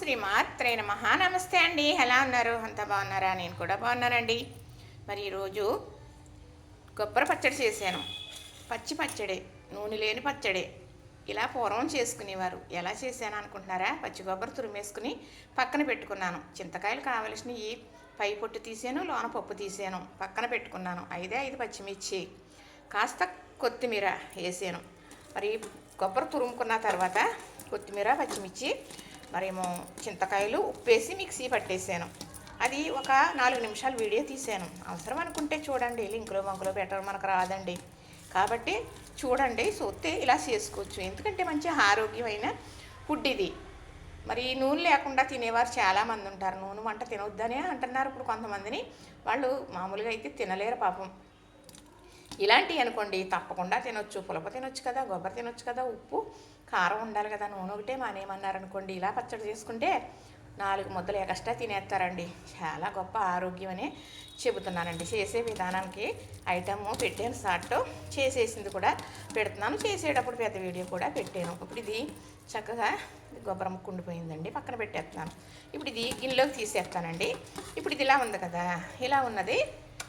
శ్రీమాత్రే నమః. నమస్తే అండి. ఎలా ఉన్నారు? అంతా బాగున్నారా? నేను కూడా బాగున్నానండి. మరి ఈరోజు కొబ్బరి పచ్చడి చేశాను. పచ్చి పచ్చడి, నూనె లేని పచ్చడి. ఇలా పూర్వం చేసుకునేవారు. ఎలా చేశాను అనుకుంటున్నారా? పచ్చి కొబ్బరి తురిమేసుకుని పక్కన పెట్టుకున్నాను. చింతకాయలు కావలసినవి పై పొట్టు తీసాను, లోన పప్పు తీసాను, పక్కన పెట్టుకున్నాను. 5 పచ్చిమిర్చి, కాస్త కొత్తిమీర వేసాను. మరి కొబ్బరి తురుముకున్న తర్వాత కొత్తిమీర, పచ్చిమిర్చి, మరేమో చింతకాయలు, ఉప్పేసి మిక్సీ పట్టేసాను. అది ఒక 4 నిమిషాలు వీడియో తీసాను. అవసరం అనుకుంటే చూడండి, లింకులో వంకులో పెట్టడం మనకు రాదండి. కాబట్టి చూడండి, చూస్తే ఇలా చేసుకోవచ్చు. ఎందుకంటే మంచి ఆరోగ్యమైన ఫుడ్ ఇది. మరి నూనె లేకుండా తినేవారు చాలామంది ఉంటారు. నూనె వంట తినొద్దనే అంటున్నారు ఇప్పుడు కొంతమందిని. వాళ్ళు మామూలుగా అయితే తినలేరు పాపం. ఇలాంటివి అనుకోండి తప్పకుండా తినొచ్చు. పులప తినొచ్చు కదా, కొబ్బరి తినొచ్చు కదా, ఉప్పు కారం ఉండాలి కదా, నూనె ఒకటే మానేయమన్నారనుకోండి, ఇలా పచ్చడి చేసుకుంటే 4 ముద్దలు ఎక్స్ట్రా తినేస్తారండి. చాలా గొప్ప ఆరోగ్యం అని చెబుతున్నానండి. చేసే విధానానికి ఐటమ్ పెట్టాను, షార్ట్ చేసేసింది కూడా పెడుతున్నాను. చేసేటప్పుడు పెద్ద వీడియో కూడా పెట్టాను. ఇప్పుడు ఇది చక్కగా కొబ్బరి ముక్క ఉండిపోయిందండి, పక్కన పెట్టేస్తున్నాను. ఇప్పుడు ఇది గిన్నెలోకి తీసేస్తానండి. ఇప్పుడు ఇది ఇలా ఉంది కదా, ఇలా ఉన్నది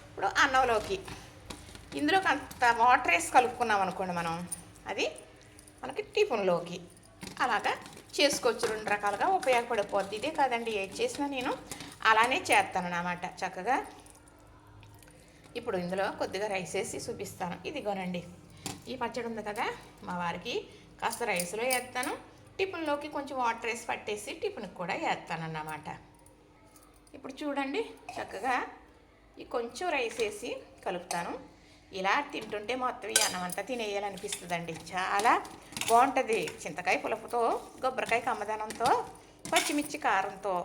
ఇప్పుడు అన్నంలోకి ఇందులో అంత వాటర్ వేసి కలుపుకున్నాం అనుకోండి మనం, అది మనకి టిఫిన్లోకి అలాగా చేసుకోవచ్చు. 2 రకాలుగా ఉపయోగపడిపోద్ది. ఇదే కాదండి, ఏది చేసినా నేను అలానే చేస్తాను అన్నమాట చక్కగా. ఇప్పుడు ఇందులో కొద్దిగా రైస్ వేసి చూపిస్తాను. ఇదిగోనండి, ఈ పచ్చడి ఉంది కదా, మా వారికి కాస్త రైస్లో వేస్తాను, టిఫిన్లోకి కొంచెం వాటర్ వేసి పట్టేసి టిఫిన్కి కూడా వేస్తాను అన్నమాట. ఇప్పుడు చూడండి, చక్కగా ఈ కొంచెం రైస్ వేసి కలుపుతాను. ఇలా తింటుంటే మొత్తం ఈ అన్నం అంతా తినేయాలనిపిస్తుందండి. చాలా బాగుంటుంది. చింతకాయ పులుపుతో, కొబ్బరికాయ కమ్మదనంతో, పచ్చిమిర్చి కారంతో,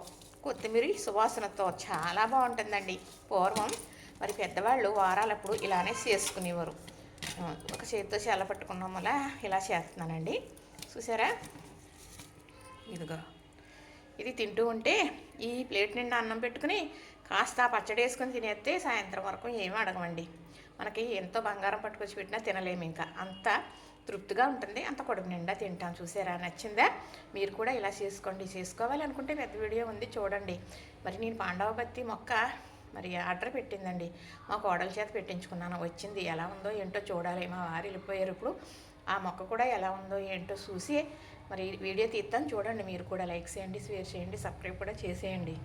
కొత్తిమీర సువాసనతో చాలా బాగుంటుందండి. పూర్వం మరి పెద్దవాళ్ళు వారాలప్పుడు ఇలానే చేసుకునేవారు. ఒక చేతితో చల్ల పట్టుకున్నాం వల్ల ఇలా చేస్తున్నానండి. చూసారా, ఇదిగో ఇది తింటూ ఉంటే ఈ ప్లేట్ నిండా అన్నం పెట్టుకుని కాస్త పచ్చడి వేసుకొని తినేస్తే సాయంత్రం వరకు ఏమీ అడగమండి. మనకి ఎంతో బంగారం పట్టుకొచ్చి పెట్టినా తినలేము. ఇంకా అంత తృప్తిగా ఉంటుంది, అంత కడుపు నిండా తింటాం. చూసారా, నచ్చిందా? మీరు కూడా ఇలా చేసుకోండి. చేసుకోవాలి అనుకుంటే పెద్ద వీడియో ఉంది, చూడండి. మరి నేను పాండవపత్తి మొక్క మరి ఆర్డర్ పెట్టిందండి, మా కోడల చేత పెట్టించుకున్నాను. వచ్చింది, ఎలా ఉందో ఏంటో చూడాలి. మా వారు వెళ్ళిపోయారు. ఇప్పుడు ఆ మొక్క కూడా ఎలా ఉందో ఏంటో చూసి మరి వీడియో తీస్తాను, చూడండి. మీరు కూడా లైక్ చేయండి, షేర్ చేయండి, సబ్స్క్రైబ్ కూడా చేసేయండి.